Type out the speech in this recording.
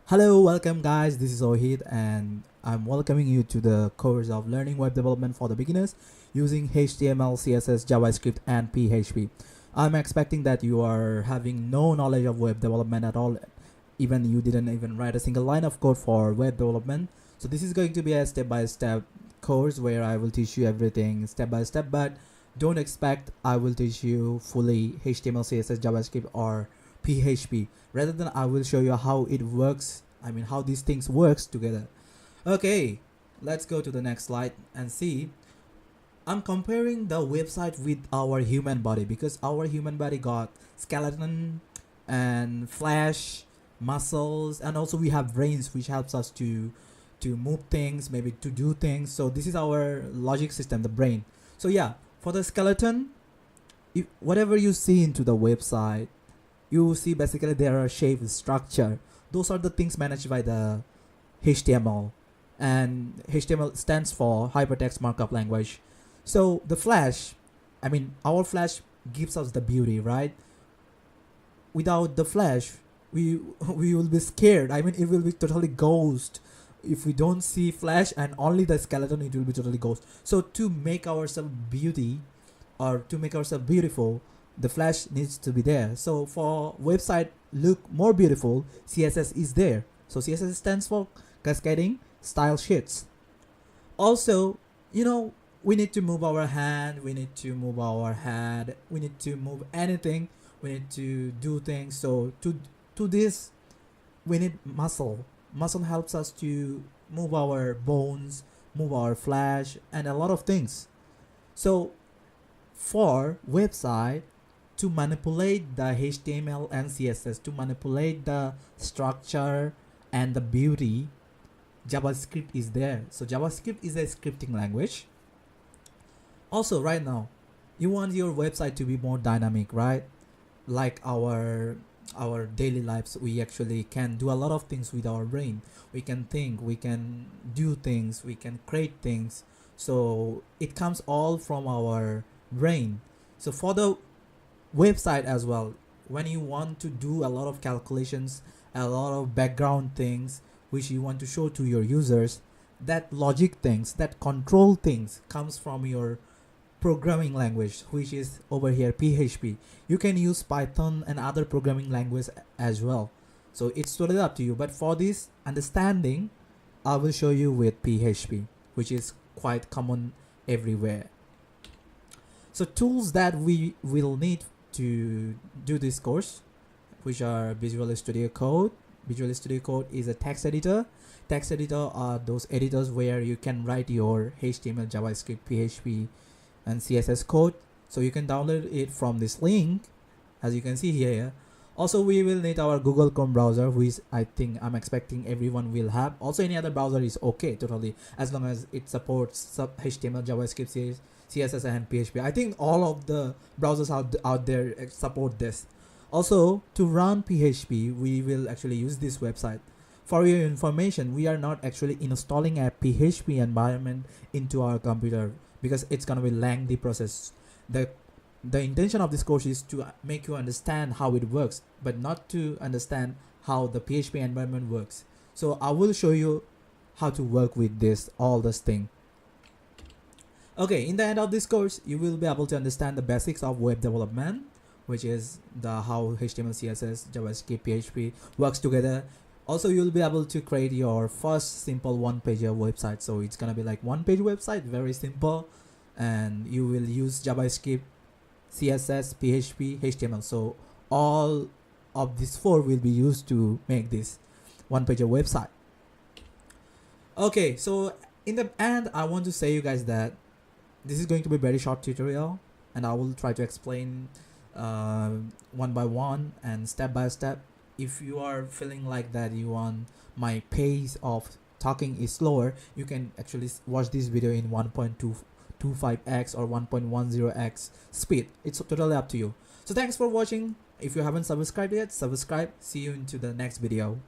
Hello, welcome guys, this is Ohid and I'm welcoming you to the course of learning web development for the beginners using HTML, CSS, JavaScript and PHP. I'm expecting that you are having no knowledge of web development at all, even you didn't even write a single line of code for web development. So this is going to be a step-by-step course where I will teach you everything step by step, but don't expect I will teach you fully HTML, CSS, JavaScript or PHP. Rather than I will show you how it works, how these things works together. Okay, let's go to the next slide and see. I'm comparing the website with our human body because our human body got skeleton and flesh, muscles, and also we have brains which helps us to move things, maybe to do things. So this is our logic system, the brain. So yeah, for the skeleton, whatever you see into the website, you see basically there are shape, structure. Those are the things managed by the HTML, and HTML stands for hypertext markup language. So the flash, our flash gives us the beauty, right? Without the flash, we will be scared. It will be totally ghost. If we don't see flash and only the skeleton, it will be totally ghost. So to make ourselves beauty or to make ourselves beautiful, the flash needs to be there. So for website look more beautiful, CSS is there. So CSS stands for cascading style sheets. Also, we need to move our hand, we need to move our head, we need to move anything, we need to do things. So to this, we need muscle. Muscle helps us to move our bones, move our flesh, and a lot of things. So for website, to manipulate the HTML and CSS, to manipulate the structure and the beauty, JavaScript is there. So JavaScript is a scripting language. Also, right now, you want your website to be more dynamic, right? Like our daily lives, we actually can do a lot of things with our brain. We can think, we can do things, we can create things. So it comes all from our brain. So for the website as well, when you want to do a lot of calculations, a lot of background things which you want to show to your users, that logic things, that control things comes from your programming language, which is over here PHP. You can use Python and other programming language as well, so it's totally up to you. But for this understanding, I will show you with PHP, which is quite common everywhere. So tools that we will need to do this course, which are Visual Studio Code. Visual Studio Code is a text editor. Text editor are those editors where you can write your HTML, JavaScript, PHP and CSS code. So you can download it from this link, as you can see here. Also, we will need our Google Chrome browser, which I'm expecting everyone will have. Also, any other browser is okay totally, as long as it supports HTML, JavaScript, CSS and PHP. I think all of the browsers out there support this. Also, to run PHP, we will actually use this website. For your information, we are not actually installing a PHP environment into our computer because it's gonna be lengthy process. The intention of this course is to make you understand how it works, but not to understand how the PHP environment works. So I will show you how to work with all this thing. Okay, in the end of this course, you will be able to understand the basics of web development, which is how HTML, CSS, JavaScript, PHP works together. Also, you'll be able to create your first simple one-pager website. So it's gonna be like one-page website, very simple, and you will use JavaScript, CSS, PHP, HTML. So all of these four will be used to make this one-pager website. Okay, so in the end, I want to say you guys that this is going to be a very short tutorial, and I will try to explain one by one and step by step. If you are feeling like that you want my pace of talking is slower, you can actually watch this video in 1.25x or 1.10x speed. It's totally up to you. So thanks for watching. If you haven't subscribed yet, subscribe. See you into the next video.